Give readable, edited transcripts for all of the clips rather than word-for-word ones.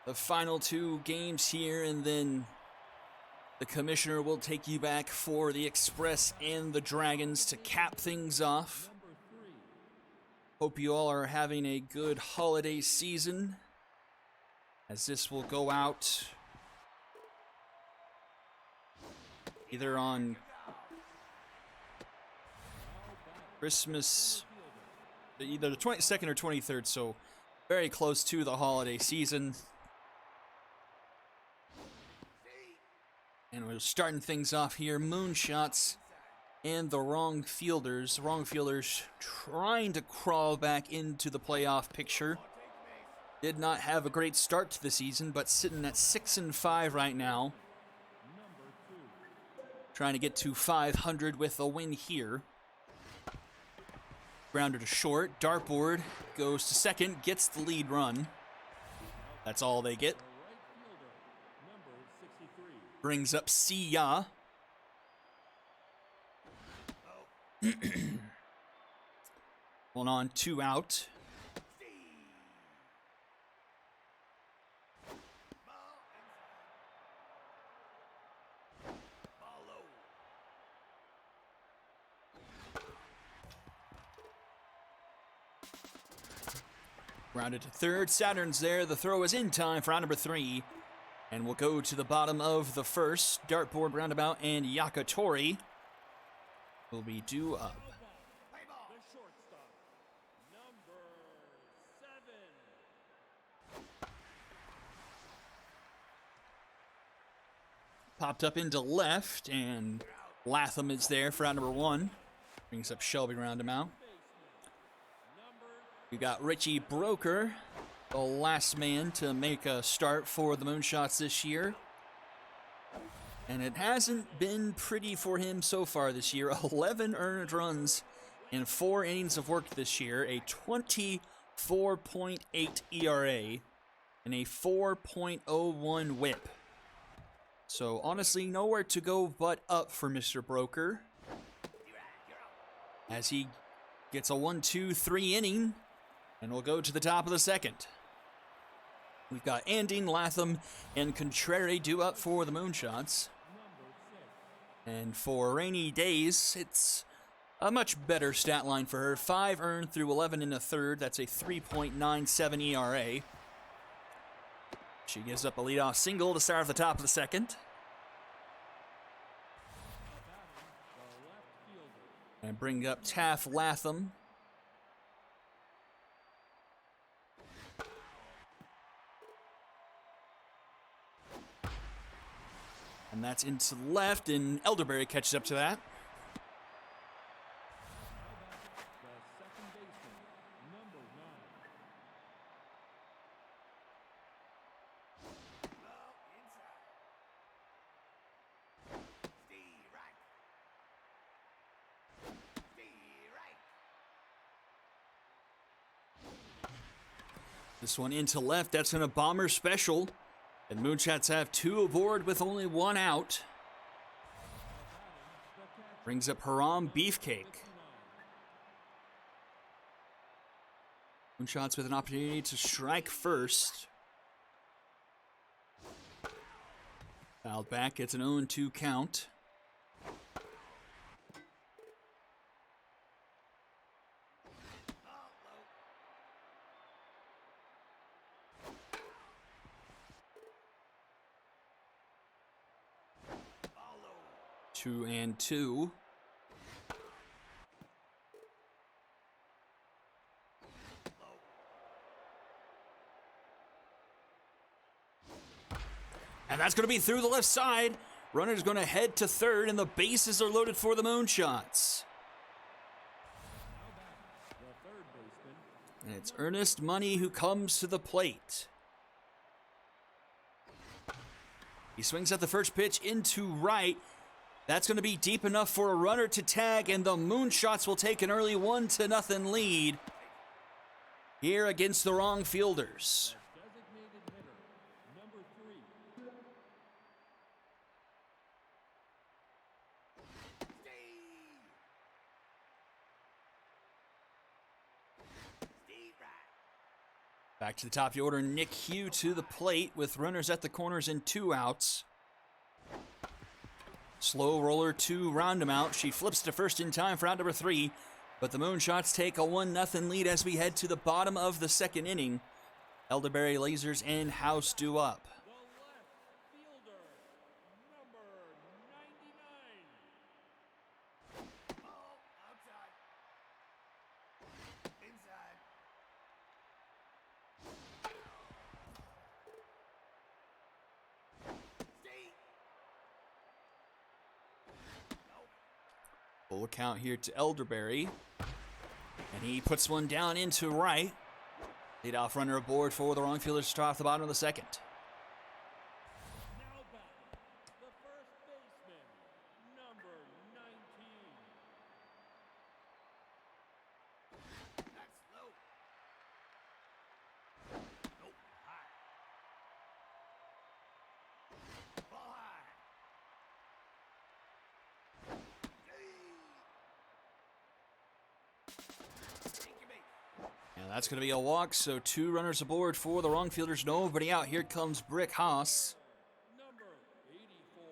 the final 2 games here, and then the commissioner will take you back for the Express and the Dragons to cap things off. Hope you all are having a good holiday season, as this will go out either on Christmas, either the 22nd or 23rd, so very close to the holiday season. And we're starting things off here. Moonshots and the wrong fielders. Wrong fielders trying to crawl back into the playoff picture. Did not have a great start to the season, but sitting at 6-5 right now. Trying to get to 500 with a win here. Grounder to short. Dartboard goes to second, gets the lead run. That's all they get. Brings up Sia. One on, 2 out. Grounded to third. Saturn's there. The throw is in time for round number 3. And we'll go to the bottom of the first. Dartboard, roundabout, and Yakatori will be due up. Popped up into left, and Latham is there for round number 1. Brings up Shelby roundabout. We got Richie Broker, the last man to make a start for the Moonshots this year. And it hasn't been pretty for him so far this year. 11 earned runs in 4 innings of work this year, a 24.8 ERA, and a 4.01 whip. So honestly, nowhere to go but up for Mr. Broker, as he gets a 1-2-3 inning, and we'll go to the top of the second. We've got Andine, Latham, and Contrary due up for the Moonshots. And for Rainy Days, it's a much better stat line for her. 5 earned through 11 1/3. That's a 3.97 ERA. She gives up a leadoff single to start at the top of the second. And bring up Taff Latham. And that's into the left, and Elderberry catches up to that. This one into left, that's in a bomber special. And Moonshots have 2 aboard with only 1 out. Brings up Haram Beefcake. Moonshots with an opportunity to strike first. Fouled back, gets an 0-2 count. Two and two. And that's going to be through the left side. Runner's going to head to third, and the bases are loaded for the Moonshots. And it's Ernest Money who comes to the plate. He swings at the first pitch into right. That's going to be deep enough for a runner to tag, and the Moonshots will take an early 1-0 lead here against the wrong fielders. Back to the top of the order, Nick Hugh to the plate with runners at the corners and 2 outs. Slow roller to round him out. She flips to first in time for out number 3. But the Moonshots take a 1-0 lead as we head to the bottom of the second inning. Elderberry, Lasers, and House due up. The left fielder, number 99. Ball outside. Inside. Stay. Full count here to Elderberry. And he puts one down into right. Leadoff runner aboard for the wrong fielders to start off the bottom of the second. Now back, the first baseman, number 19. That's low. Nope. High. Ball high. Take your base. And that's going to be a walk, so 2 runners aboard for the wrong fielders. Nobody out. Here comes Brick Haas. Number 84.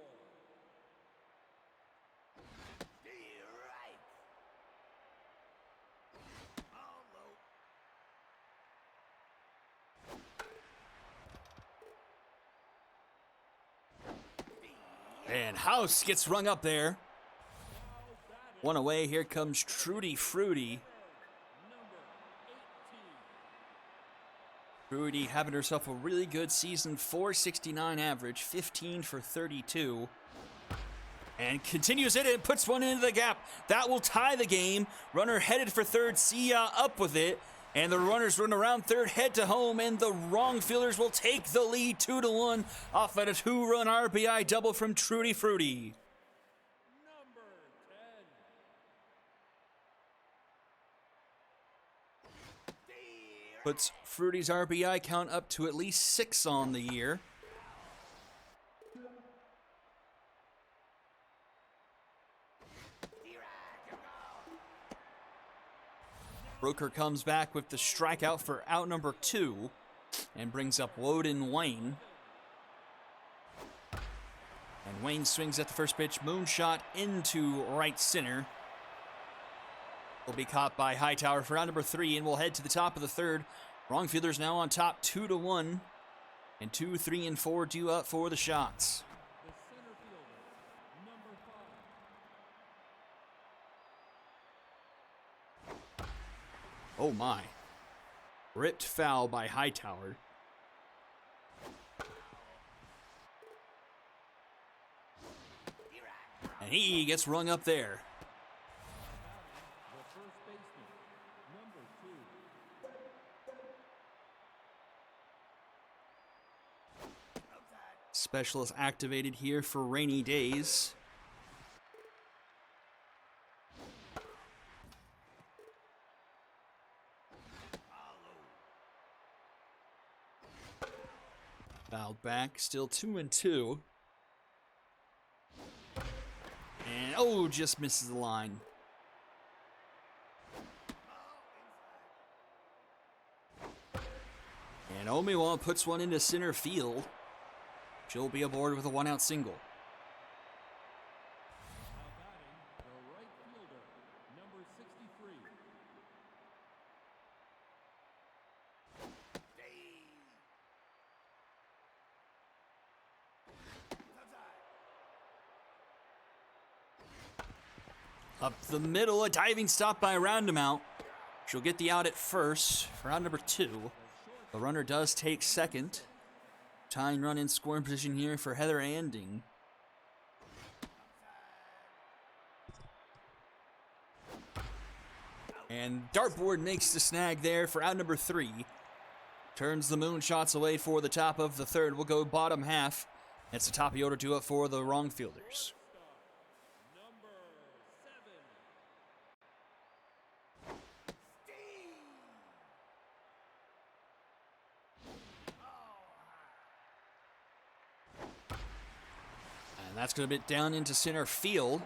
Stay right. Ball low. And House gets rung up there. One away. Here comes Trudy Fruity. Number 18. Fruity having herself a really good season. 469 average, 15 for 32. And continues it and puts one into the gap. That will tie the game. Runner headed for third. Sia up with it. And the runners run around third, head to home, and the wrong fielders will take the lead 2-1 off at a 2-run RBI double from Trudy Fruity. Number 10. Puts Fruity's RBI count up to at least 6 on the year. Brooker comes back with the strikeout for out number 2 and brings up Woden Wayne. And Wayne swings at the first pitch, moonshot into right center. Will be caught by Hightower for out number 3, and we'll head to the top of the third. Wrong fielders now on top 2-1, and 2, 3, and 4 due up for the shots. The center fielder, number 5. Oh my. Ripped foul by Hightower. And he gets rung up there. The first baseman, number 2. Specialist activated here for rainy days. Fouled back, still 2-2. And oh, just misses the line. And Omiwa puts one into center field. She'll be aboard with a 1-out single. Now batting, the right fielder, number 63. Up the middle, a diving stop by Roundabout. She'll get the out at first for out number 2. The runner does take second. Tying run in scoring position here for Heather Anding. And Dartboard makes the snag there for out number 3. Turns the moonshots away for the top of the third. We'll go bottom half. It's the top of the order due up for the wrong fielders. Number 7. And that's going to be down into center field.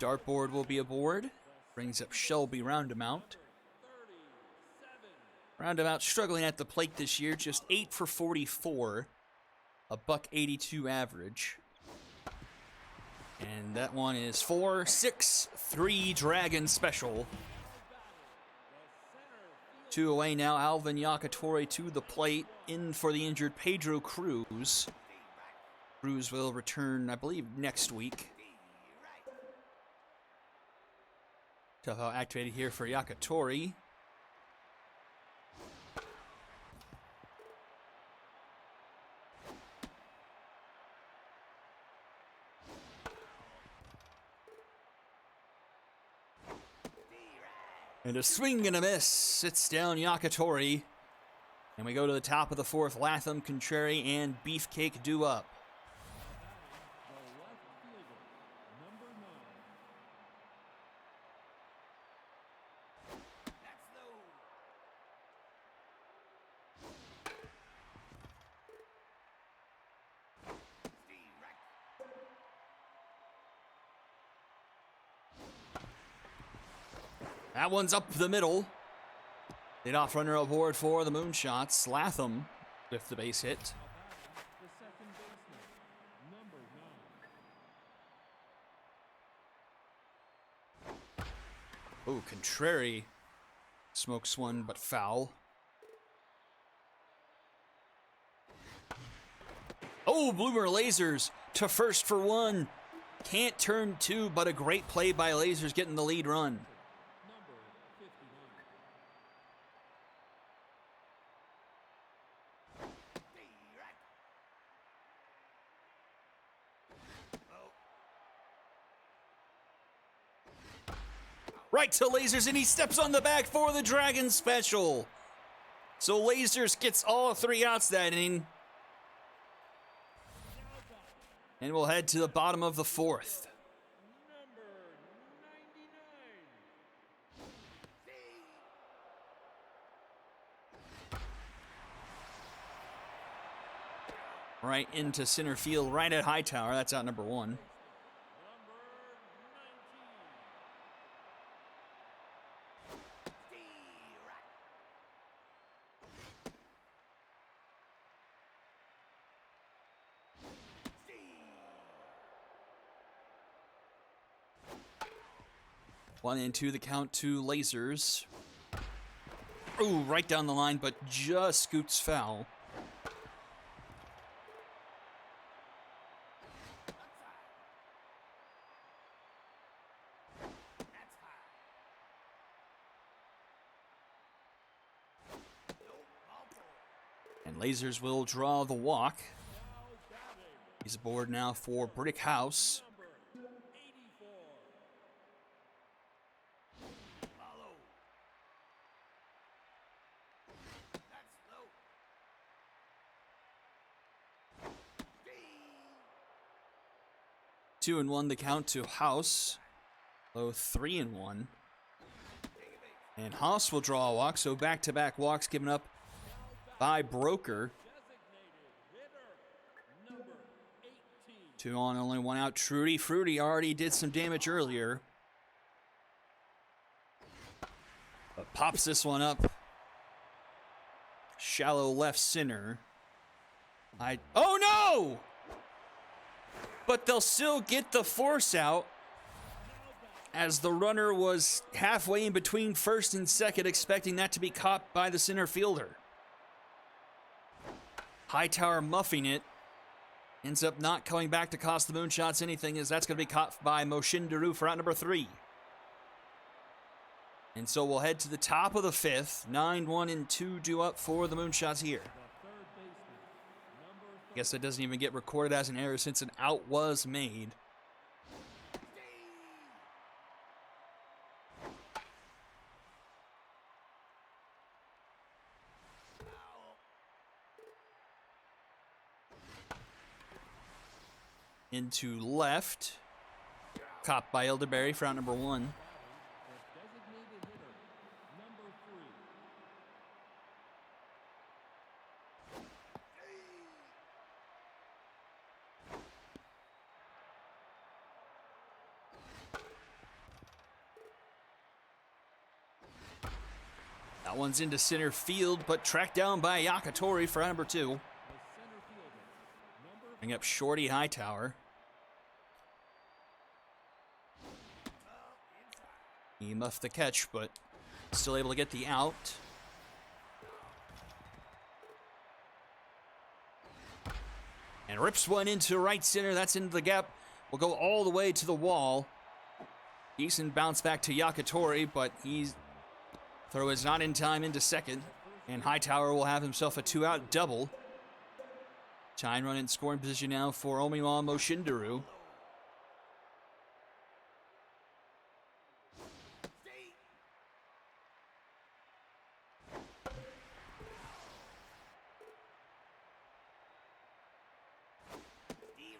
Dartboard will be aboard. Brings up Shelby Roundabout. Roundabout struggling at the plate this year, just 8 for 44, a .182 average. And that one is 4-6-3 Dragon Special. 2 away now. Alvin Yakatori to the plate. In for the injured Pedro Cruz. Cruz will return, I believe, next week. Tough out activated here for Yakatori. And a swing and a miss. Sits down Yakatori. And we go to the top of the fourth. Latham, Contrary, and Beefcake due up. That one's up the middle. Lead off runner aboard for the Moonshots. Latham with the base hit. The second baseman, number 9. Oh, Contrary smokes one, but foul. Oh, Bloomer Lasers to first for one. Can't turn two, but a great play by Lasers getting the lead run. Number 59. Right to Lasers, and he steps on the back for the Dragon Special. So Lasers gets all 3 outs that inning. And we'll head to the bottom of the fourth. Number 99. Right into center field, right at Hightower. That's out number 1. Number 1-2 the count to Lasers. Ooh, right down the line, but just scoots foul. And Lasers will draw the walk. He's aboard now for Brick House. Number 84. Follow. That's low. 2-1 the count to House. Low 3-1. And Haas will draw a walk, so back-to-back walks given up by Broker. Designated hitter, number 18. 2 on, only 1 out. Trudy Fruity already did some damage earlier. But pops this one up. Shallow left center. Oh no! But they'll still get the force out, as the runner was halfway in between first and second, expecting that to be caught by the center fielder. Hightower muffing it. Ends up not coming back to cost the Moonshots anything, as that's going to be caught by Moshin Daru for out number 3. And so we'll head to the top of the 5th. 9-1-2 due up for the Moonshots here. The third baseman, number I guess that doesn't even get recorded as an error since an out was made. Into left. Caught by Elderberry for out number 1. the designated hitter, number 3. That one's into center field, but tracked down by Yakatori for number 2. The center fielder, number Bring up Shorty Hightower. He muffed the catch, but still able to get the out. And rips one into right center. That's into the gap. Will go all the way to the wall. Decent bounce back to Yakatori, but he's throw is not in time into second. And Hightower will have himself a 2-out double. Tying run in scoring position now for Omiwa Moshindaru.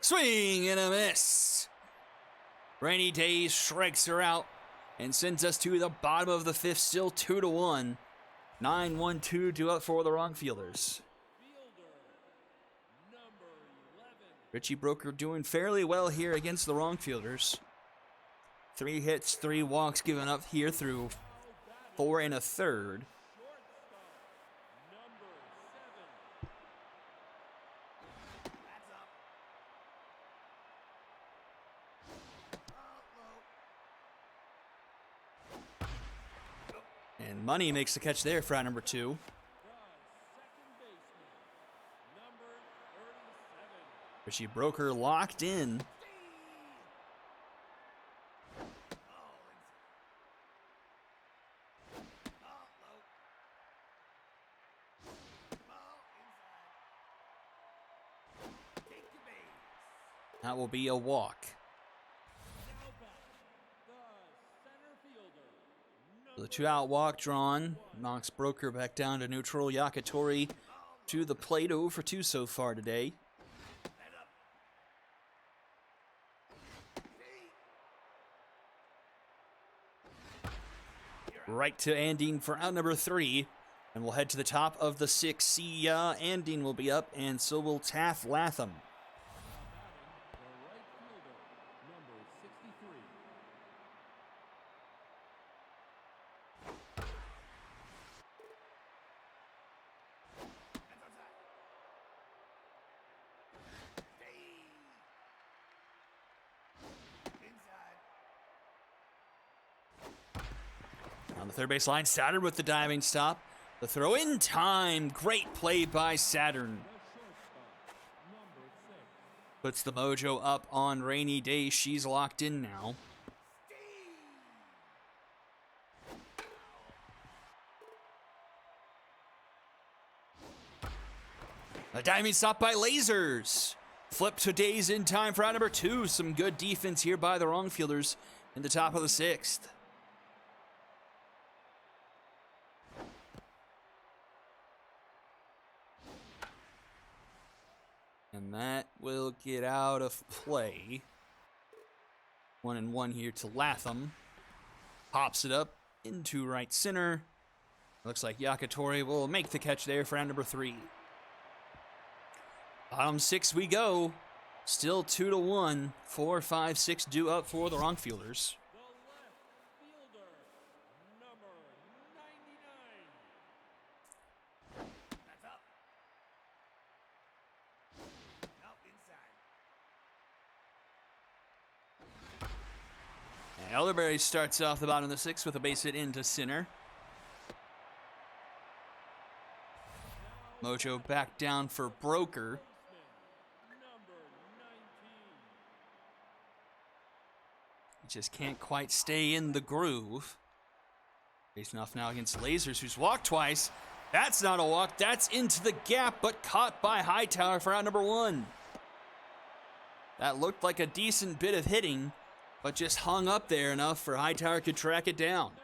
Swing and a miss. Rainy Day strikes her out and sends us to the bottom of the 5th, still 2-1. 9-1-2 due up for the wrong fielders. fielder, number 11. Richie Broker doing fairly well here against the wrong fielders. 3 hits, 3 walks given up here through 4 1/3. Shortstop, number 7. That's up. Low. And Money makes the catch there for out number 2. The second baseman, number 37. Richie Broker locked in. That will be a walk. Now back, the center fielder, The 2-out walk drawn knocks Broker back down to neutral. Yakatori to the plate, 0 for 2 so far today. Right to Andine for out number 3. And we'll head to the top of the 6th. See, Andine will be up, and so will Taff Latham. the right fielder, number 63. On the third base line, Saturn with the diving stop. The throw in time. Great play by Saturn. The shortstop, number 6. Puts the mojo up on Rainy Day. She's locked in now. A diving stop by Lasers. Flip to Days in time for out number 2. Some good defense here by the wrong fielders in the top of the 6th. And that will get out of play. 1-1 here to Latham. Pops it up into right center. Looks like Yakatori will make the catch there for round number 3. Bottom 6 we go. Still 2-1. 4, 5, 6 due up for the wrong fielders. The left fielder, number 99. That's up. Now inside. And Elderberry starts off the bottom of the 6th with a base hit into center. Mojo back down for Broker. Number 19. He just can't quite stay in the groove. Facing off now against Lasers, who's walked twice. That's not a walk. That's into the gap, but caught by Hightower for out number 1. That looked like a decent bit of hitting, but just hung up there enough for Hightower to track it down. Number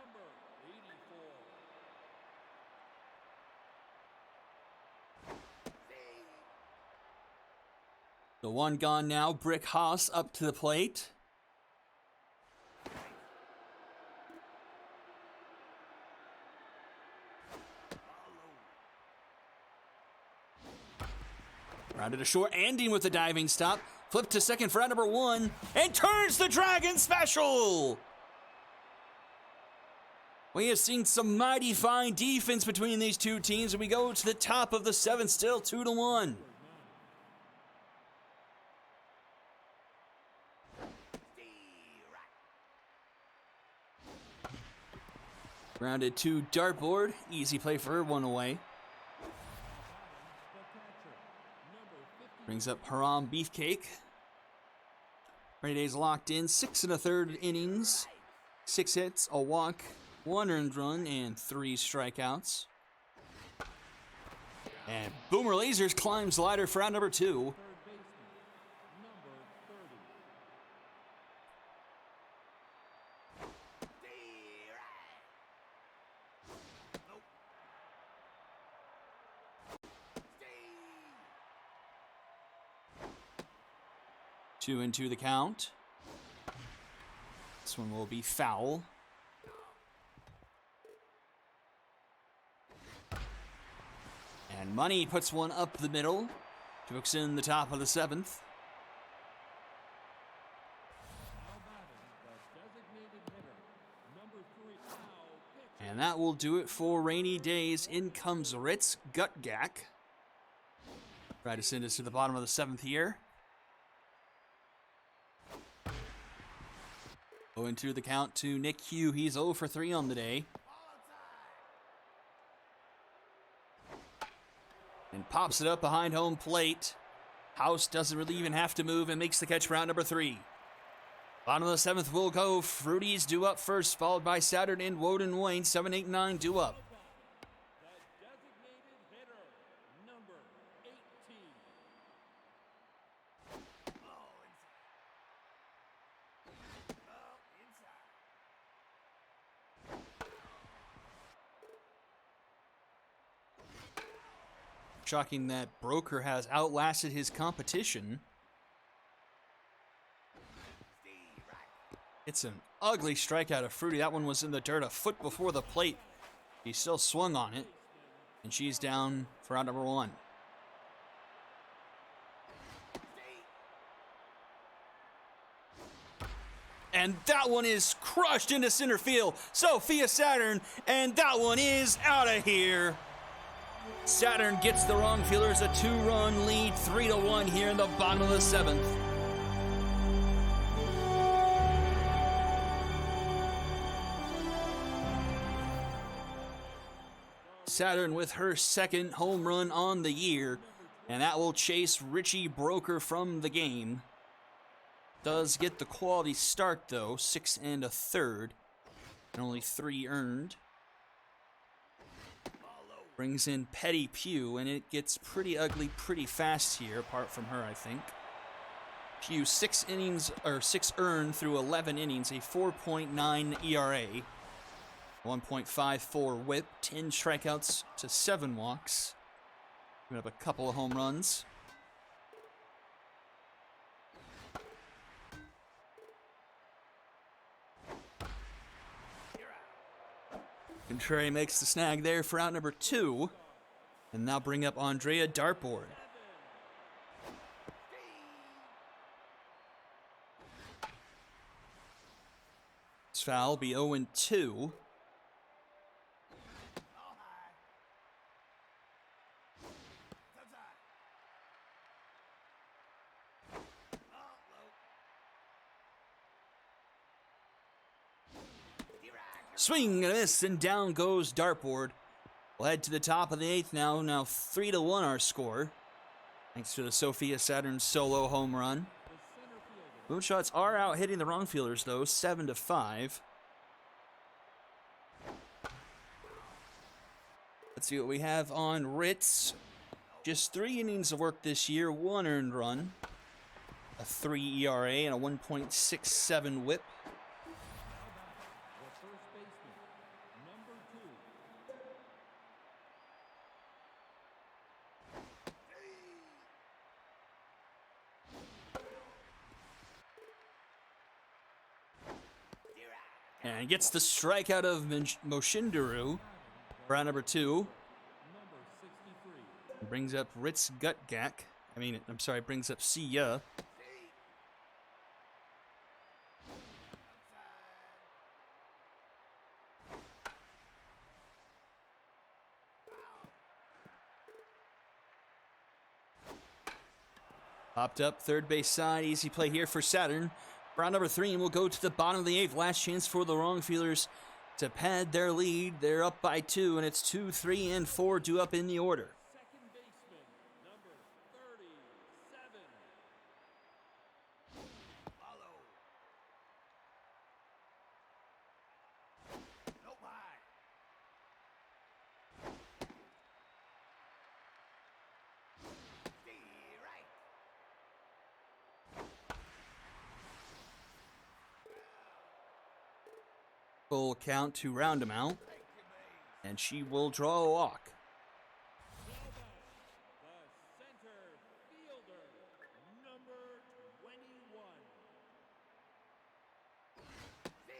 84. The one gone now, Brick Haas up to the plate. Rounded to short, Andine with the diving stop. Flip to second for out number 1, and turns the Dragon special! We have seen some mighty fine defense between these two teams, and we go to the top of the 7th, still 2-1. Grounded to dartboard. Easy play for her, 1 away. Brings up Haram Beefcake. Rainy Days locked in. 6 1/3 innings. 6 hits, a walk, 1 earned run, and 3 strikeouts. And Boomer Lasers climbs ladder for out number 2. Two into the count. This one will be foul. And Money puts one up the middle to hooks in the top of the 7th. And that will do it for Rainy Days. In comes Ritz Gutgak. Try to send us to the bottom of the 7th here. 0-2 the count to Nick Hugh. He's 0 for 3 on the day. And pops it up behind home plate. House doesn't really even have to move and makes the catch for out number 3. Bottom of the 7th will go. Fruity's due up first, followed by Saturn and Woden Wayne. 7, 8, 9 due up. The designated hitter, number 18. Shocking that Broker has outlasted his competition. It's an ugly strikeout of Fruity. That one was in the dirt a foot before the plate. He still swung on it. And she's down for out number 1. And that one is crushed into center field. Sophia Saturn, and that one is out of here. Saturn gets the wrong fielders a 2-run lead, 3-1 here in the bottom of the 7th. Saturn with her 2nd home run on the year, and that will chase Richie Broker from the game. Does get the quality start though, 6 1/3, and only 3 earned. Brings in Petty Pugh, and it gets pretty ugly pretty fast here, apart from her, I think. Pugh, 6 earned through 11 innings, a 4.9 ERA, 1.54 whip, 10 strikeouts to 7 walks. Giving up a couple of home runs. Contrary makes the snag there for out number 2. And now bring up Andrea Dartboard. This foul will be 0-2. Swing and a miss, and down goes Dartboard. We'll head to the top of the 8th now. Now 3-1 our score. Thanks to the Sophia Saturn solo home run. Moonshots are out hitting the wrong fielders though, 7-5. Let's see what we have on Ritz. Just 3 innings of work this year, 1 earned run, a 3 ERA, and a 1.67 whip. And gets the strikeout of Moshindaru for out number 2. Brings up Ritz Gutgak. Brings up Sia. Popped up, third base side, easy play here for Saturn. Round number 3, and we'll go to the bottom of the 8th. Last chance for the Wrongfielders to pad their lead. They're up by 2, and it's 2, 3, and 4 due up in the order. Second baseman, number 37. Follow. No bye. D right. Full count to round him out, Take your base. and she will draw a walk. The center fielder, number 21. D.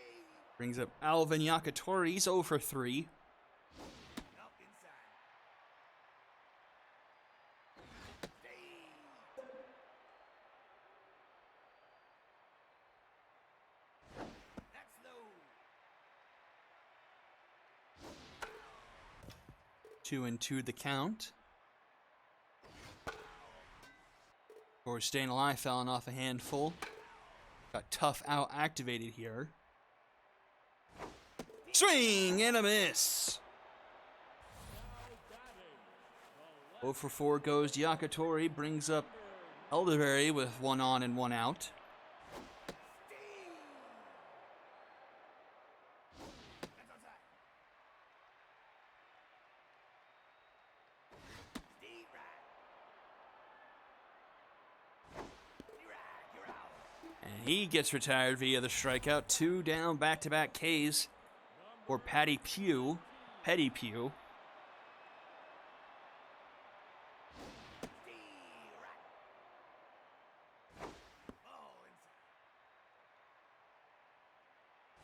Brings up Alvin Yakatori. He's 0 for 3. Up inside. D. That's low. 2-2 the count. Or staying alive, fouling off a handful. Got tough out activated here. Swing and a miss. 0 for 4 goes Yakatori. Brings up Elderberry with 1 on and 1 out. That's outside. D right. D right. You're out. And he gets retired via the strikeout. 2 down, back-to-back Ks for Petty Pugh. D right. Oh,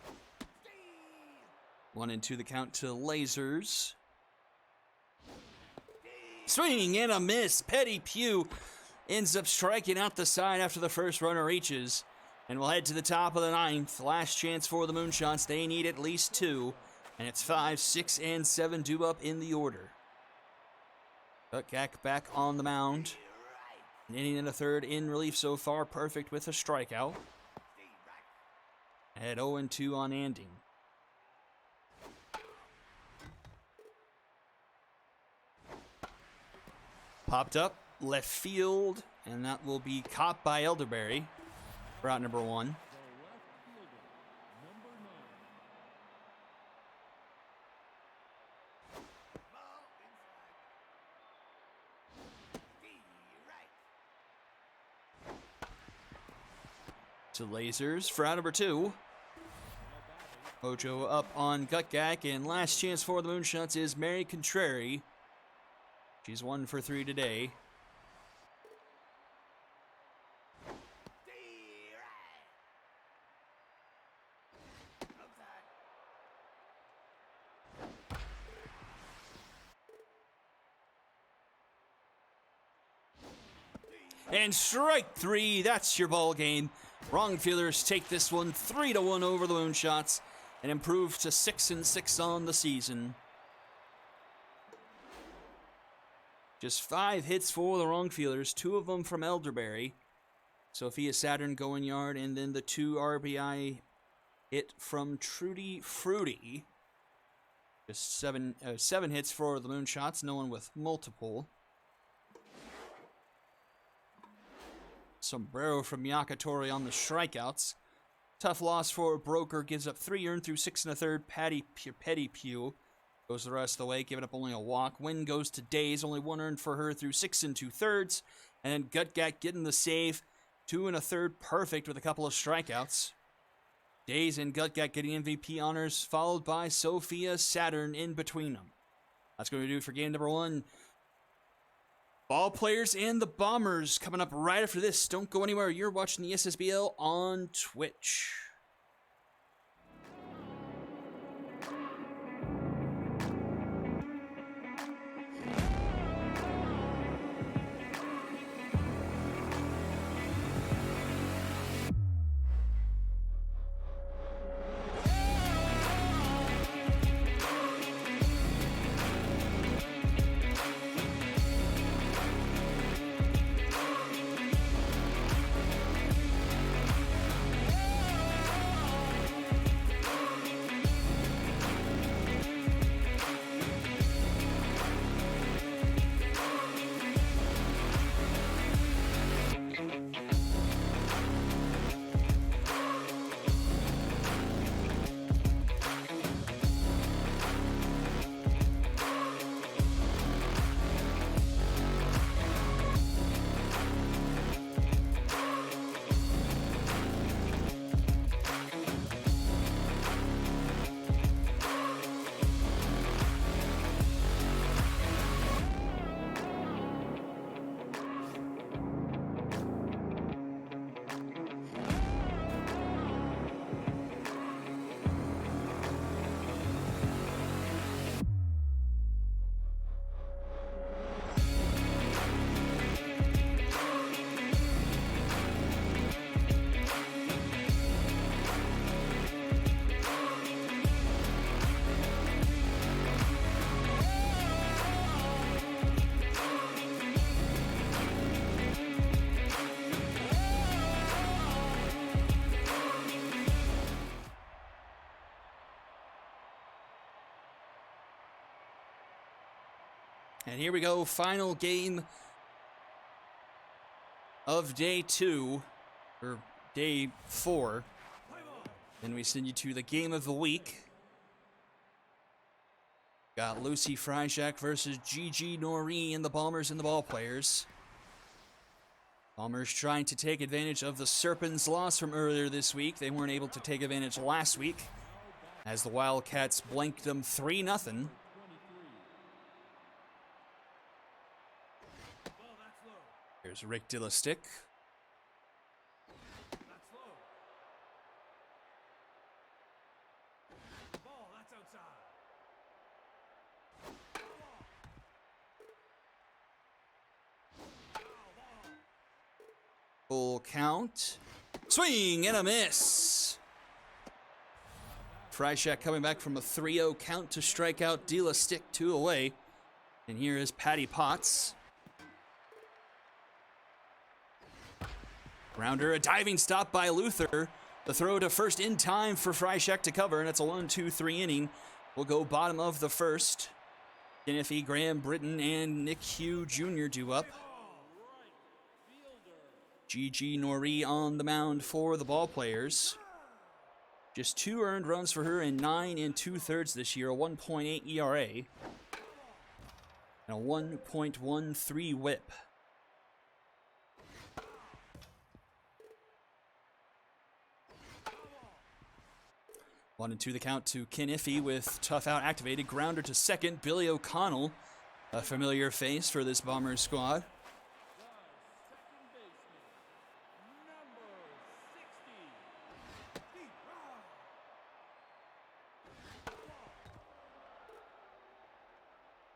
inside. D. 1-2 the count to Lasers. Swing and a miss. Petty Pugh ends up striking out the side after the first runner reaches. And we'll head to the top of the 9th. Last chance for the Moonshots. They need at least 2. And it's 5, 6, and 7 due up in the order. Gutgak back on the mound. An inning and a third in relief so far. Perfect with a strikeout. D right. At 0-2 on Anding. Popped up, left field, and that will be caught by Elderberry. Route number 1. The left fielder, number 9. Ball inside. D right. To Lasers for out number 2. Ojo up on Gutgak, and last chance for the Moonshots is Mary Contrary. She's 1 for 3 today. D right. Outside. And strike 3, that's your ball game. Wrongfielders take this one 3-1 over the Moonshots and improve to 6-6 on the season. Just 5 hits for the Wrongfielders, 2 of them from Elderberry. Sophia Saturn going yard, and then the 2 RBI hit from Trudy Fruity. Just 7 hits for the Moonshots, no one with multiple. Sombrero from Yakatori on the strikeouts. Tough loss for Broker, gives up 3 earned through 6 1/3. Petty Pugh goes the rest of the way, giving up only a walk. Win goes to Days, only 1 earned for her through 6 2/3. And then Gutgak getting the save, 2 1/3 perfect with a couple of strikeouts. Days and Gutgak getting MVP honors, followed by Sophia Saturn in between them. That's going to do it for game number 1. Ball players and the Bombers coming up right after this. Don't go anywhere. You're watching the SSBL on Twitch. And here we go, final game of day 2, or day 4. Then we send you to the game of the week. Got Lucy Freishak versus Gigi Nori in the Bombers and the Ball Players. Bombers trying to take advantage of the Serpents' loss from earlier this week. They weren't able to take advantage last week, as the Wildcats blanked them 3-0. Here's Rick Dillastick. Full count. Swing and a miss. Freishak coming back from a 3-0 count to strike out Dillastick 2 away. And here is Patty Potts. Grounder, a diving stop by Luther. The throw to first in time for Freishak to cover, and it's a 1-2-3 inning. We'll go bottom of the first. Kenneth Graham, Britton, and Nick Hugh Jr. due up. Gigi Nori on the mound for the Ball Players. Just 2 earned runs for her in 9 2/3 this year, a 1.8 ERA, and a 1.13 whip. One and two the count to Ken Iffy with tough out activated. Grounder to second. Billy O'Connell, a familiar face for this Bombers squad.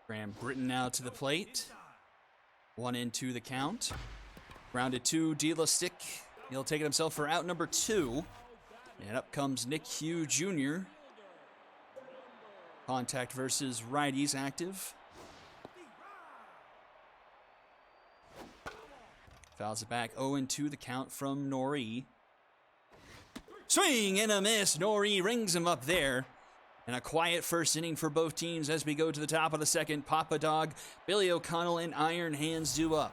Graham Britton now to the plate. 1 and 2 the count. Grounded to Dillastick. He'll take it himself for out number 2. And up comes Nick Hugh Jr. Contact versus righties active. Fouls it back. 0 and 2 the count from Nori. Swing and a miss. Nori rings him up there. And a quiet first inning for both teams as we go to the top of the second. Papa Dog, Billy O'Connell, and Iron Hands due up.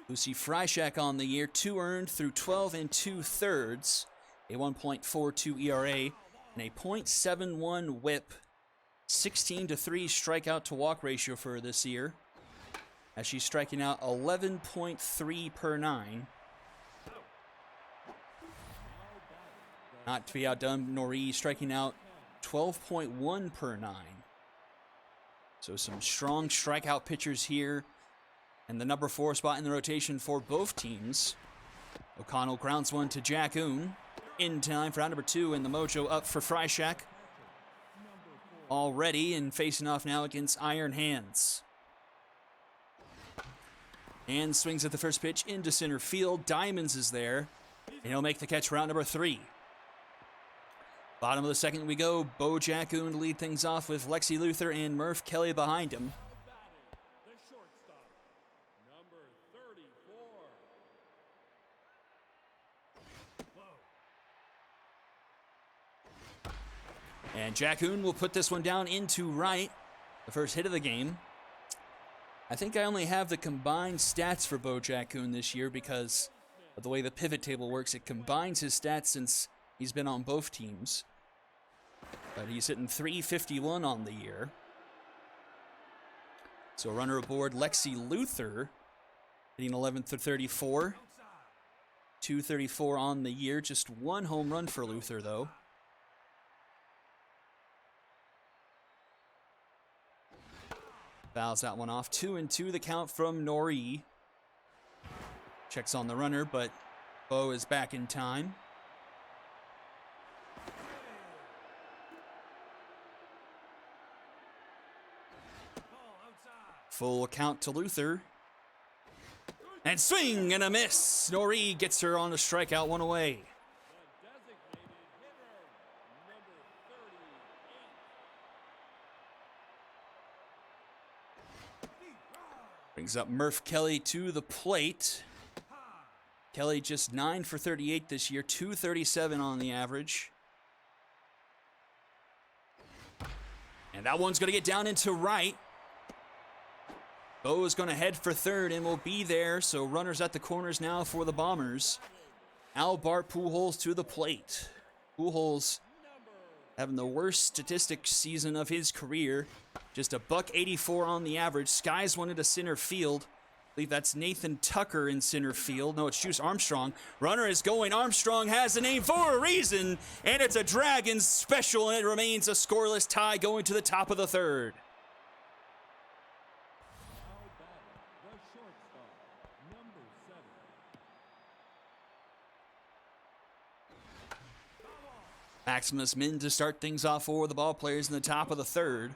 Lucy Freishak on the year, 2 earned through 12 2/3, a 1.42 ERA, and a .71 whip, 16-3 strikeout to walk ratio for her this year, as she's striking out 11.3 per 9. Not to be outdone, Nori striking out 12.1 per 9. So some strong strikeout pitchers here. And the number 4 spot in the rotation for both teams. O'Connell grounds one to Jack Oon. In time for out number 2, and the mojo up for Freishak. All ready and facing off now against Iron Hands. And swings at the first pitch into center field. Diamonds is there, and he'll make the catch for out number 3. Bottom of the second we go. Bo Jack Oon to lead things off with Lexi Luther and Murph Kelly behind him. And Jack Oon will put this one down into right, the first hit of the game. I think I only have the combined stats for Bo Jack Oon this year because of the way the pivot table works. It combines his stats since he's been on both teams. But he's hitting .351 on the year. So runner aboard Lexi Luther, hitting 11th to 34. .234 on the year, just 1 home run for Luther though. Fouls that one off. 2 and 2 the count from Nori. Checks on the runner, but Bo is back in time. Full count to Luther. And swing and a miss. Nori gets her on a strikeout, 1 away. Brings up Murph Kelly to the plate. Kelly just 9 for 38 this year, 237 on the average. And that one's going to get down into right. Bo is going to head for third and will be there. So runners at the corners now for the Bombers. Albert Pujols to the plate. Pujols having the worst statistic season of his career. Just a $184 on the average. Skies one into center field. I believe that's Nathan Tucker in center field. No, it's Juice Armstrong. Runner is going. Armstrong has the name for a reason, and it's a Dragons special, and it remains a scoreless tie going to the top of the third. Now batting, the shortstop, number 7. Maximus Min to start things off for the ball players in the top of the third.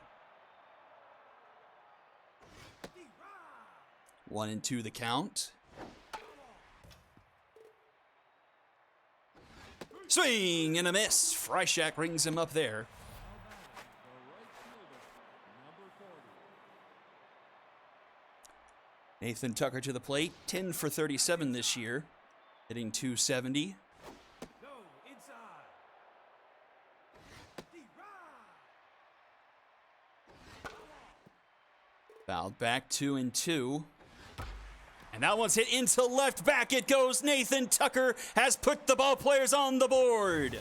1-2 the count. Swing and a miss. Freishak rings him up there. Nathan Tucker to the plate, 10 for 37 this year, hitting .270. No, inside. Fouled back 2-2. And that one's hit into left. Back it goes. Nathan Tucker has put the ball players on the board.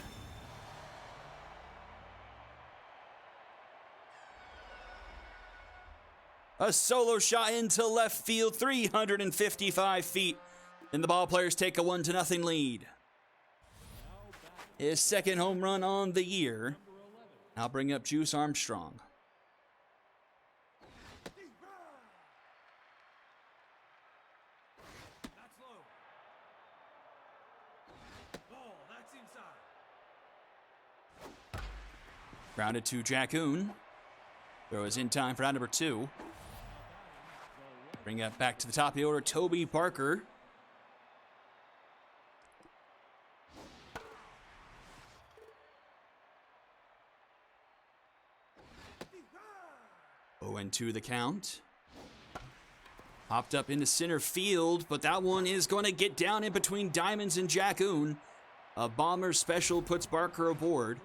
A solo shot into left field, 355 feet. And the ball players take a 1-0 lead. His second home run on the year. I'll bring up Juice Armstrong. That's low. Ball, that's inside. Grounded to Jackoon. Throw is in time for out number 2. Bring that back to the top of the order, Toby Barker. And 2 the count. Popped up into center field, but that one is going to get down in between Diamonds and Jackoon. A bomber special puts Barker aboard.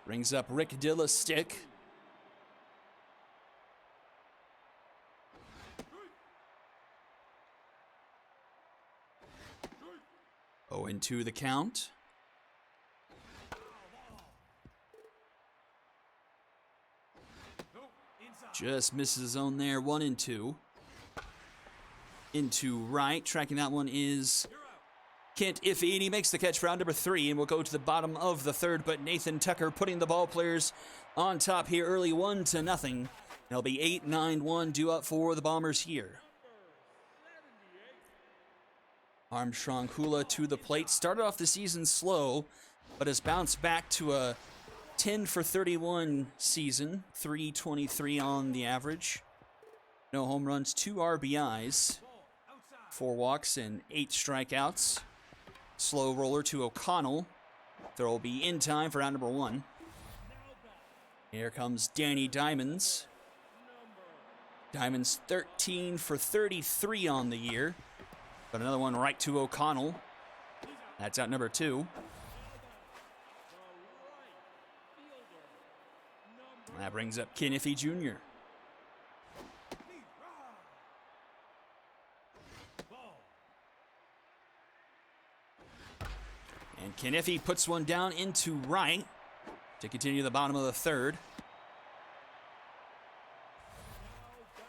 Brings up Rick Dilla's stick. And 2 the count. Just misses his own there, 1-2. Into right. Tracking that one is Kent Iffy, and he makes the catch for round number 3, and we'll go to the bottom of the third, but Nathan Tucker putting the ball players on top here early, 1-0. It'll be 8-9-1 due up for the Bombers here. Armstrong Hula to the plate. Started off the season slow, but has bounced back to a 10 for 31 season, 323 on the average. No home runs, 2 RBIs, 4 walks, and 8 strikeouts. Slow roller to O'Connell. Throw will be in time for round number 1. Here comes Danny Diamonds. Diamonds 13 for 33 on the year. But another one right to O'Connell. That's out number 2. That brings up Ken Iffy Jr. And Ken Iffy puts one down into right to continue the bottom of the third.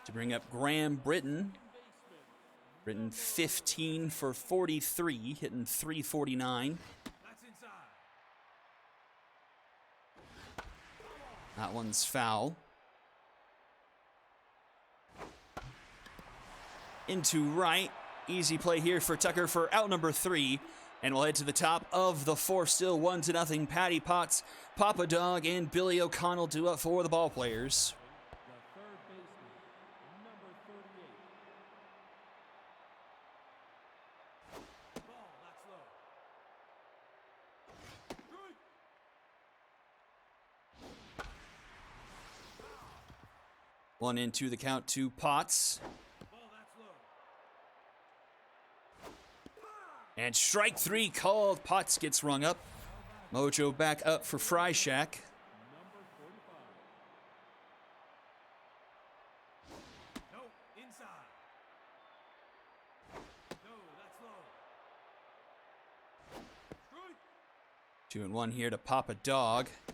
To bring up Graham Britton. Britton 15 for 43, hitting .349. That's inside. That one's foul. Into right. Easy play here for Tucker for out number 3. And we'll head to the top of the 4th, still 1-0. Patty Potts, Papa Dog, and Billy O'Connell do up for the ball players. The third baseman, number 38. Ball, that's low. 1-2 the count to Potts. Ball, that's low. And strike three called. Potts gets rung up. Mojo back up for Freishack. No, inside. No, that's low. Strike. 2-1 here to Papa Dog. Strike.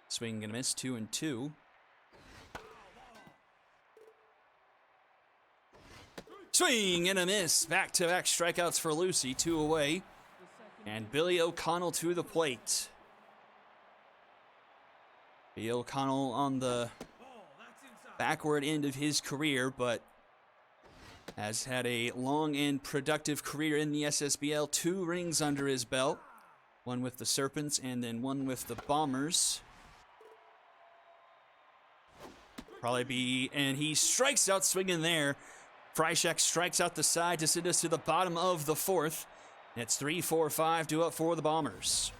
Swing and a miss, 2-2. Swing and a miss. Back-to-back strikeouts for Lucy, 2 away. And Billy O'Connell to the plate. Billy O'Connell on the Ball, that's inside. backward end of his career, but has had a long and productive career in the SSBL. 2 rings under his belt. One with the Serpents and then one with the Bombers. And he strikes out swinging there. Freishack strikes out the side to send us to the bottom of the 4th. And it's 3-4-5 due up for the Bombers.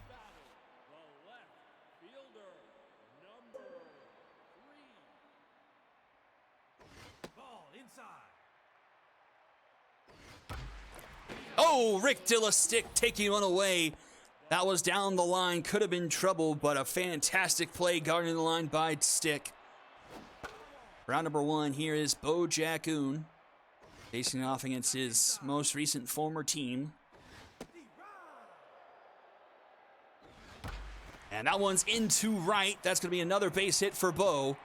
The left fielder, number 3. Ball, inside. Oh, Rick Dillastick taking one away. That was down the line, could have been trouble, but a fantastic play guarding the line by Stick. Round number 1, here is Bo Jackoon, facing off against his most recent former team. And that one's into right. That's going to be another base hit for Bo.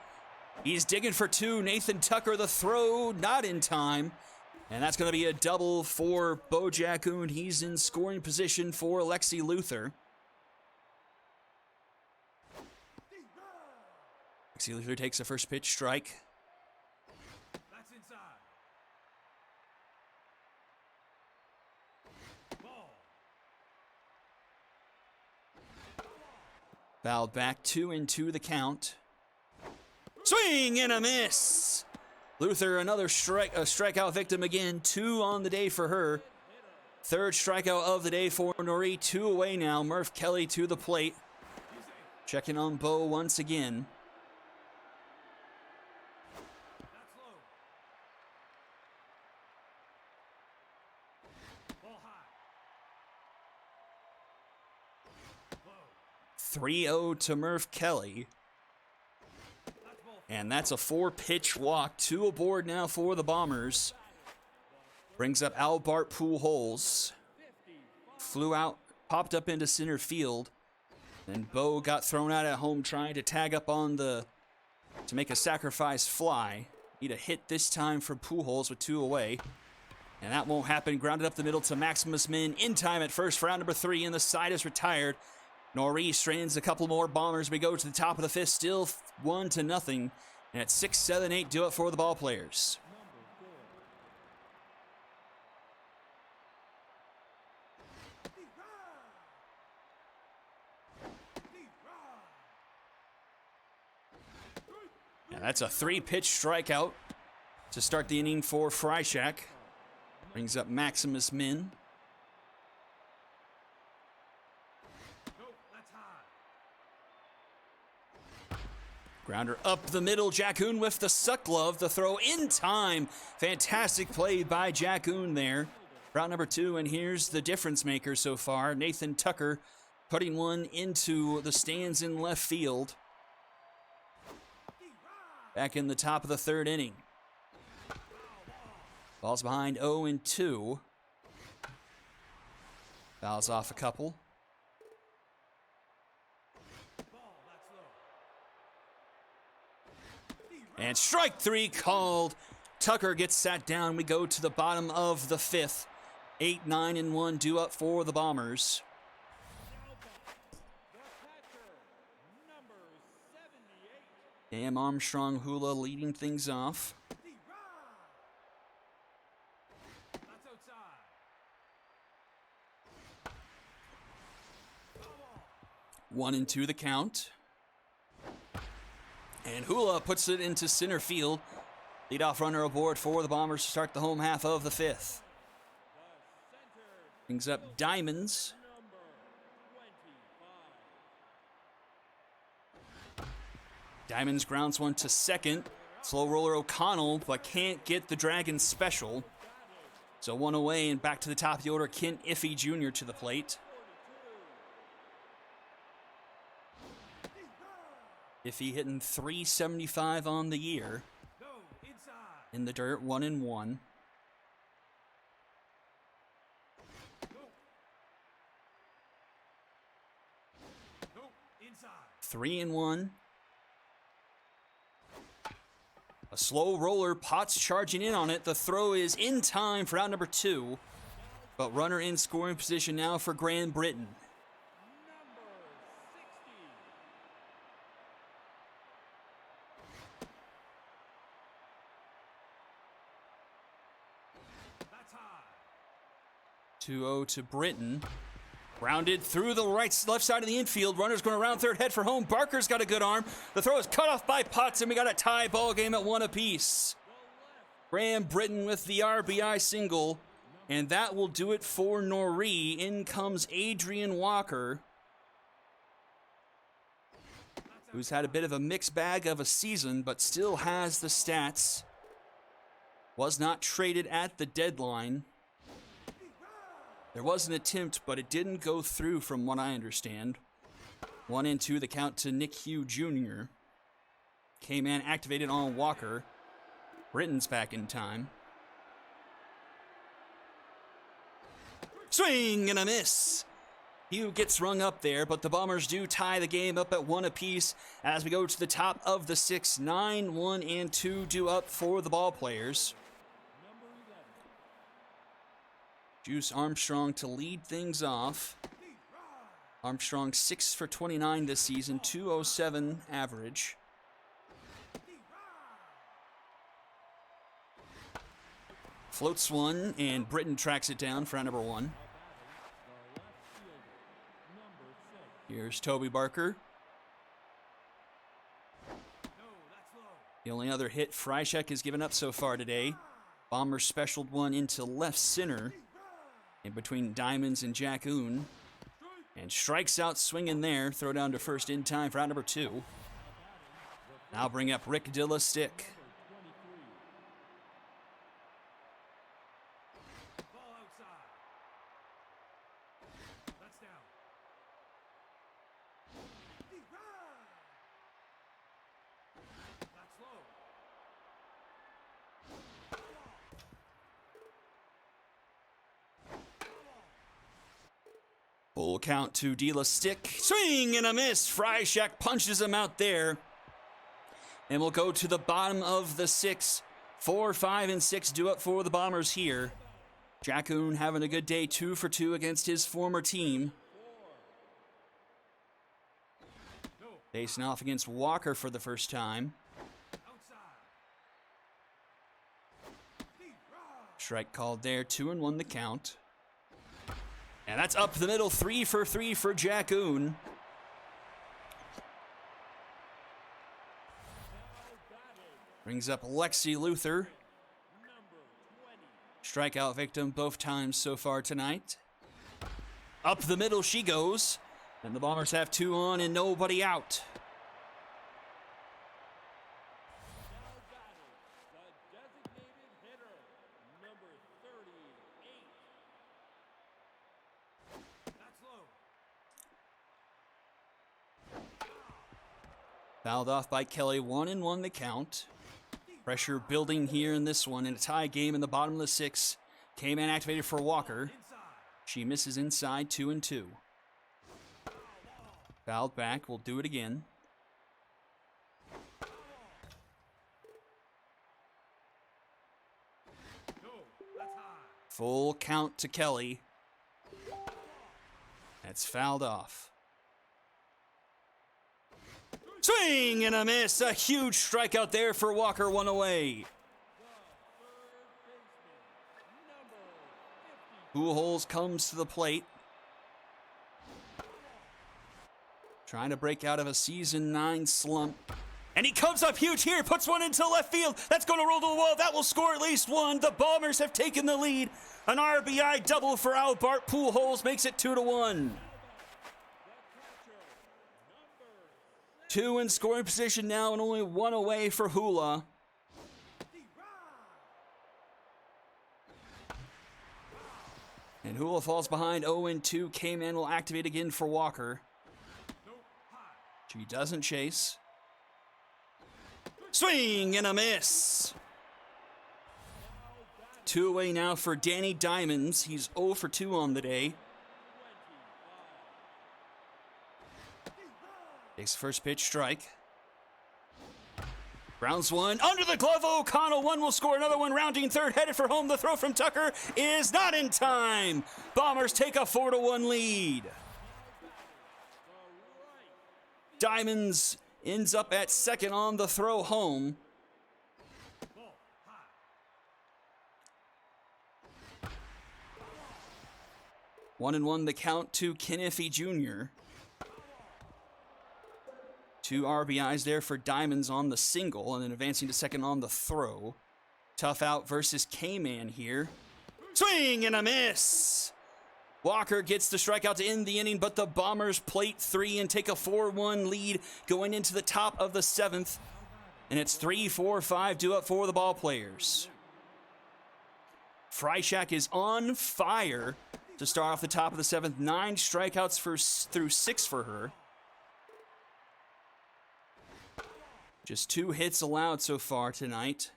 He's digging for 2. Nathan Tucker, the throw, not in time. And that's going to be a double for Bo Jackoon. He's in scoring position for Alexi Luther. Alexi Luther takes a first pitch strike. That's inside. Ball. Fouled back, 2-2 the count. Swing and a miss. Luther, another strikeout victim again. 2 on the day for her. 3rd strikeout of the day for Norrie. 2 away now. Murph Kelly to the plate. Checking on Bo once again. That's low. Ball high. Low. 3-0 to Murph Kelly. That's ball. And that's a 4-pitch walk. 2 aboard now for the Bombers. Brings up Albert Pujols. Flew out, popped up into center field. And Bo got thrown out at home trying to tag up on to make a sacrifice fly. Need a hit this time for Pujols with 2 away. And that won't happen. Grounded up the middle to Maximus Min in time at first for round number 3, and the side is retired. Norrie strains a couple more Bombers. We go to the top of the 5th, still 1-0. And it's 6-7-8 do it for the ball players. Yeah, that's a 3-pitch strikeout to start the inning for Freishack. Brings up Maximus Min. No, that's high. Grounder up the middle. Jackoon with the suck glove. The throw in time. Fantastic play by Jackoon there. Round number 2, and here's the difference maker so far. Nathan Tucker putting one into the stands in left field. Back in the top of the 3rd inning. Ball's behind 0-2. Fouls off a couple. Ball, that's low. And strike 3 called. Tucker gets sat down. We go to the bottom of the 5th. 8-9-1 due up for the Bombers. Number 78. Cam Armstrong Hula leading things off. That's outside. 1-2 the count. And Hula puts it into center field. Leadoff runner aboard for the Bombers to start the home half of the 5th. Brings up Diamonds. Number 25. Diamonds grounds one to second. Slow roller O'Connell, but can't get the Dragons special. So one away and back to the top of the order. Kent Iffy Jr. to the plate. Iffy hitting .375 on the year. Go inside. In the dirt, 1-1. Go. Go inside. 3-1. A slow roller, Potts charging in on it. The throw is in time for out number 2. But runner in scoring position now for Grand Britain. Number 60. That's high. 2-0 to Britain. Grounded through the left side of the infield. Runner's going around third, head for home. Barker's got a good arm. The throw is cut off by Potts, and we got a tie ball game at 1 apiece. Grand Britain with the RBI single, and that will do it for Norrie. In comes Adrian Walker, who's had a bit of a mixed bag of a season, but still has the stats. Was not traded at the deadline. There was an attempt, but it didn't go through from what I understand. 1-2, the count to Nick Hugh Jr. K-Man activated on Walker. Britain's back in time. Swing and a miss. Hugh gets rung up there, but the Bombers do tie the game up at 1 apiece as we go to the top of the 6th. 9, 1, and 2 due up for the ball players. Juice Armstrong to lead things off. Armstrong 6 for 29 this season, 207 average. Floats one, and Britain tracks it down for out number 1. Here's Toby Barker. The only other hit Freishek has given up so far today. Bomber specialed one into left center, in between Diamonds and Jack Oon. And strikes out swinging there. Throw down to first in time for out number 2. Now bring up Rick Stick. Ball outside. That's down. That's low. Full count to Stick. Swing and a miss. Freishek punches him out there. And we'll go to the bottom of the 6th. 4, 5, and 6 due up for the Bombers here. Jack Oon having a good day, 2 for 2 against his former team. Facing off against Walker for the first time. Strike called there, 2-1 the count. And that's up the middle, 3 for 3 for Jack Oon. Brings up Lexi Luther. Strikeout victim both times so far tonight. Up the middle she goes. And the Bombers have 2 on and nobody out. Fouled off by Kelly, 1-1 the count. Pressure building here in this one in a tie game in the bottom of the 6th. K-Man activated for Walker. She misses inside, 2-2. Fouled back, we'll do it again. Full count to Kelly. That's fouled off. Swing and a miss. A huge strikeout there for Walker, 1 away. Pujols comes to the plate. Trying to break out of a season 9 slump. And he comes up huge here, puts one into left field. That's going to roll to the wall. That will score at least 1. The Bombers have taken the lead. An RBI double for Albert Pujols makes it 2-1. 2 in scoring position now and only 1 away for And Hula falls behind 0-2. K-Man will activate again for Walker. She doesn't chase. Swing and a miss. 2 away now for Danny Diamonds. He's 0 for 2 on the day. Takes the first pitch, strike. Grounds one, under the glove, O'Connell. One will score, another one rounding third, headed for home. The throw from Tucker is not in time. Bombers take a 4-1 lead. Diamonds ends up at second on the throw home. One and one the count to Keniffy Jr. 2 RBIs there for Diamonds on the single, and then advancing to second on the throw. Tough out versus K-Man here. Swing and a miss! Walker gets the strikeout to end the inning, but the Bombers plate 3 and take a 4-1 lead going into the top of the 7th. And it's 3-4-5 due up for the ball players. Freishak is on fire to start off the top of the 7th. 9 strikeouts through 6 for her. Just 2 hits allowed so far tonight.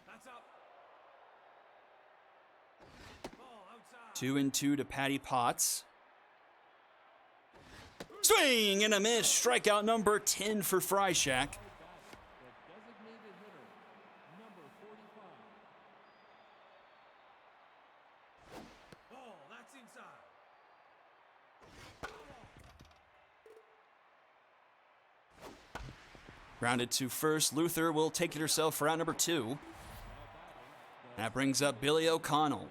That's up. Ball outside. 2-2 to Patty Potts. Swing and a miss. Strikeout number 10 for Freishak. The designated hitter, number 45. Ball, that's inside. Grounded to first. Luther will take it herself for out number 2. That brings up Billy O'Connell.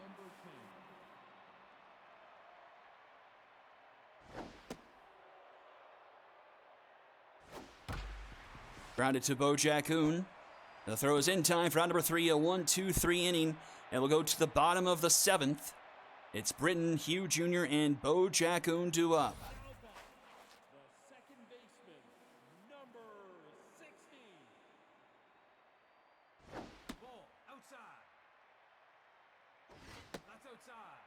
Grounded to Bo Jackoon. The throw is in time for out number 3, a 1-2-3 inning. And we'll go to the bottom of the 7th. It's Britton, Hugh Jr., and Bo Jackoon due up. The second baseman, number 60. Ball outside. That's outside.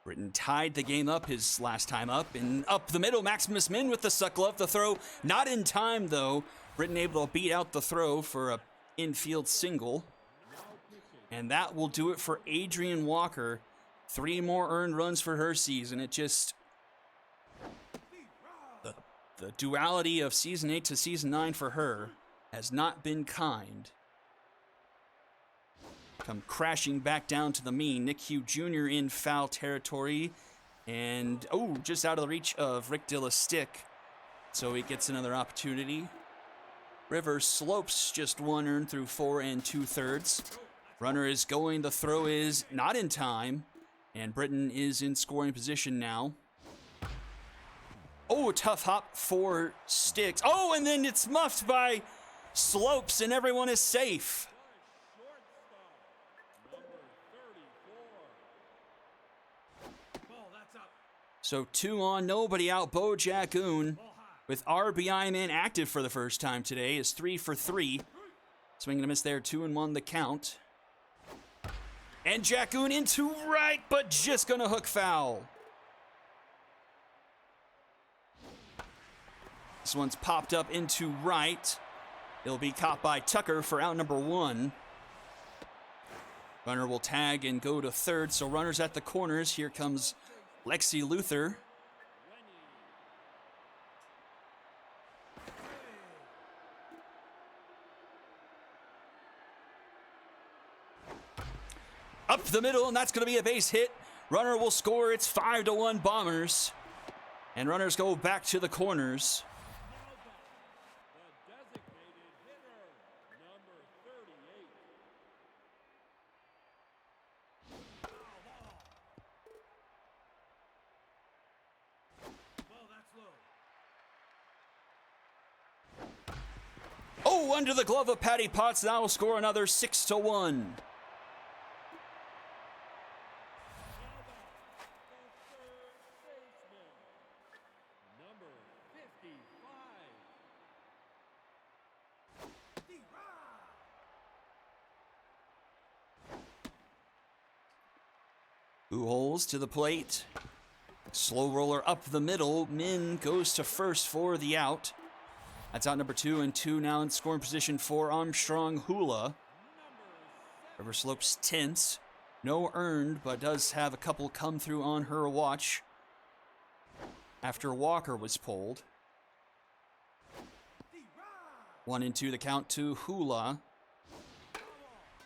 Britton tied the game up his last time up. And up the middle, Maximus Min with the suck glove. The throw not in time, though. Britton able to beat out the throw for a infield single. And that will do it for Adrian Walker. 3 more earned runs for her season. It just... The duality of Season 8 to Season 9 for her has not been kind. Come crashing back down to the mean. Nick Hugh Jr. in foul territory. And, just out of the reach of Rick Dillastick. So he gets another opportunity. Rivers slopes just 1 earned through 4 2/3. Runner is going. The throw is not in time. And Britton is in scoring position now. Tough hop for Sticks. And then it's muffed by Slopes, and everyone is safe. Ball, that's up. So 2 on, nobody out. Bo Jackoon with RBI man active for the first time today is 3 for 3. Swing and a miss there, 2-1 the count. And Jackoon into right, but just gonna hook foul. This one's popped up into right. It'll be caught by Tucker for out number 1. Runner will tag and go to third, so runners at the corners. Here comes Lexi Luther. Up the middle, and that's going to be a base hit. Runner will score. It's 5-1 Bombers. And runners go back to the corners. The designated hitter, number 38. Ball, that's low. Under the glove of Patty Potts. Now will score another 6-1. Pujols to the plate. Slow roller up the middle. Min goes to first for the out. That's out number 2, and 2 now in scoring position for Armstrong Hula. River Slopes tense. No earned, but does have a couple come through on her watch after Walker was pulled. 1-2 the count to Hula.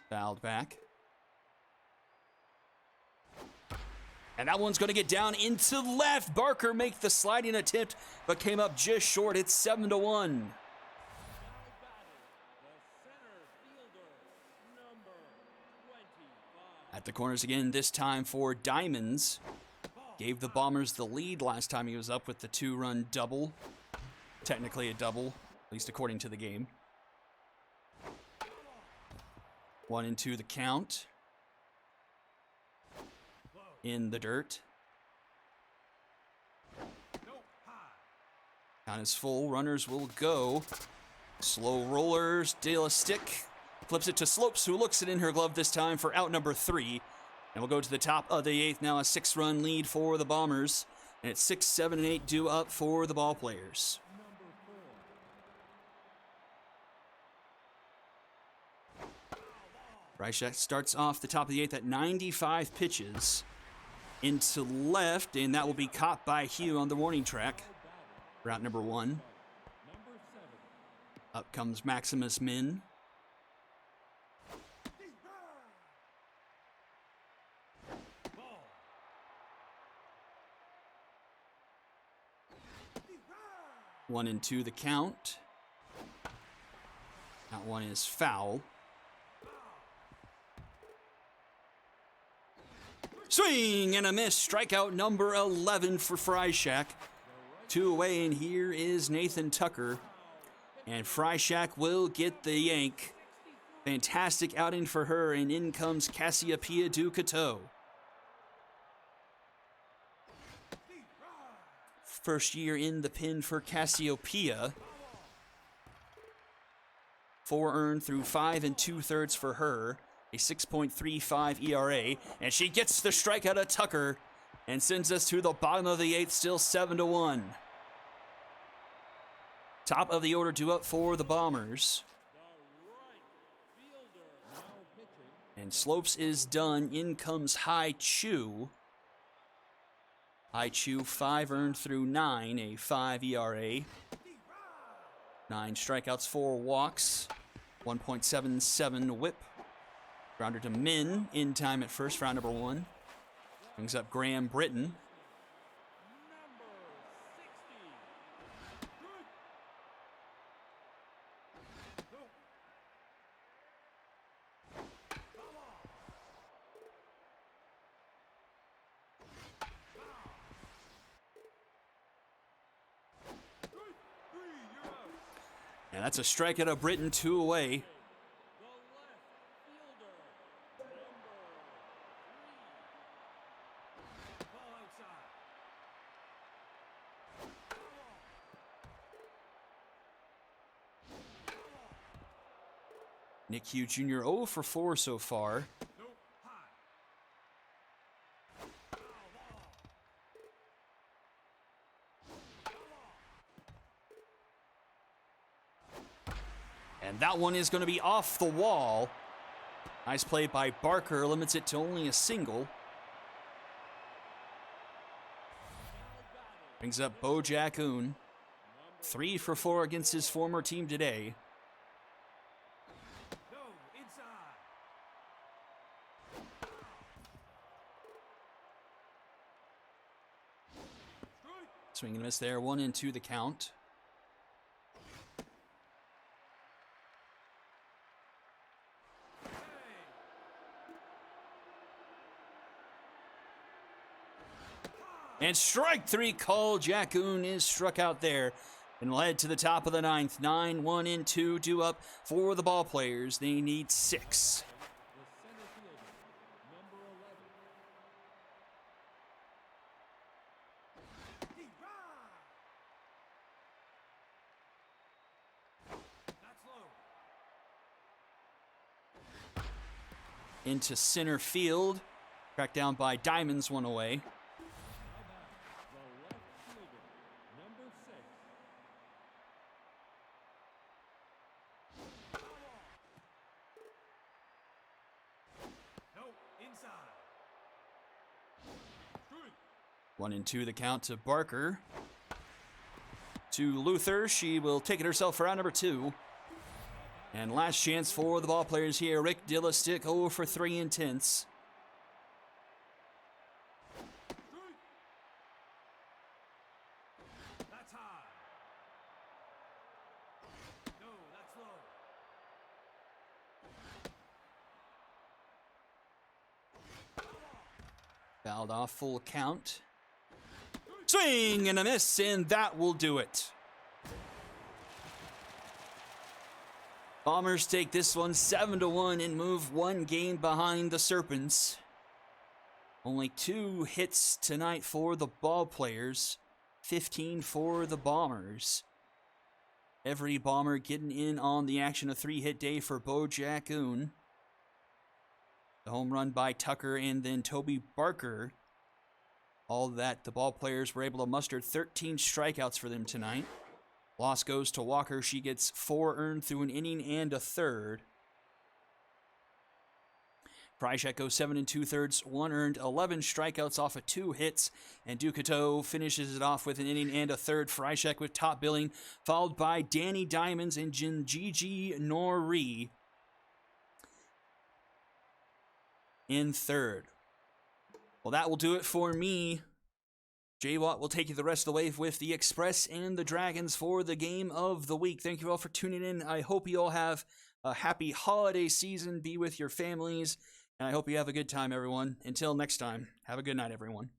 Fouled back. And that one's going to get down into left. Barker make the sliding attempt, but came up just short. It's 7-1. At the corners again, this time for Diamonds. Gave the Bombers the lead last time he was up with the 2-run double. Technically a double, at least according to the game. 1-2 the count. In the dirt. Count is full. Runners will go. Slow rollers. Deal a stick. Flips it to Slopes, who looks it in her glove this time for out number 3. And we'll go to the top of the 8th. Now a 6-run lead for the Bombers. And it's 6, 7, and 8 due up for the ball players. Reichek starts off the top of the 8th at 95 pitches. Into left, and that will be caught by Hugh on the warning track. Route number 1. Up comes Maximus Min. One and 2 the count. That one is foul. Swing and a miss. Strikeout number 11 for Freishak. 2 away, and here is Nathan Tucker. And Freishak will get the yank. Fantastic outing for her, and in comes Cassiopeia Ducateau. First year in the pen for Cassiopeia. 4 earned through 5 2/3 for her. A 6.35 ERA, and she gets the strikeout of Tucker and sends us to the bottom of the 8th, still 7-1. Top of the order due up for the Bombers. And Slopes is done. In comes Hai Chu. Hai Chu, 5 earned through 9, a 5 ERA. 9 strikeouts, 4 walks, 1.77 whip. Grounder to Min, in time at first, round number 1. Brings up Graham Britton. And that's a strikeout of Britton, 2 away. Nick Hugh Jr. 0 for 4 so far. And that one is going to be off the wall. Nice play by Barker, limits it to only a single. Brings up Bo Jackoon. 3 for 4 against his former team today. Swing and miss there, 1-2 the count. And strike 3 called. Jackoon is struck out there and led to the top of the 9th. 9, 1-2 due up for the ball players. They need 6. Into center field. Tracked down by Diamonds, one away. How about the left fielder, number 6? No, inside. 1 and 2 the count to Barker. To Luther, she will take it herself for round number 2. And last chance for the ball players here. Rick Dillastick 0 for 3 intense. That's high. No, that's low. Fouled off, full count. Swing and a miss, and that will do it. Bombers take this one 7-1 and move 1 game behind the Serpents. Only 2 hits tonight for the ball players, 15 for the Bombers. Every Bomber getting in on the action. A 3-hit day for Bo Jackoon. The home run by Tucker and then Toby Barker. All that the ball players were able to muster 13 strikeouts for them tonight. Loss goes to Walker. She gets 4 earned through an inning and a third. Fryshek goes 7 2/3, 1 earned, 11 strikeouts off of 2 hits, and Ducato finishes it off with an inning and a third. Fryshek with top billing, followed by Danny Diamonds and Gigi Nori in third. Well, that will do it for me. Jay Watt will take you the rest of the way with the Express and the Dragons for the game of the week. Thank you all for tuning in. I hope you all have a happy holiday season. Be with your families. And I hope you have a good time, everyone. Until next time, have a good night, everyone.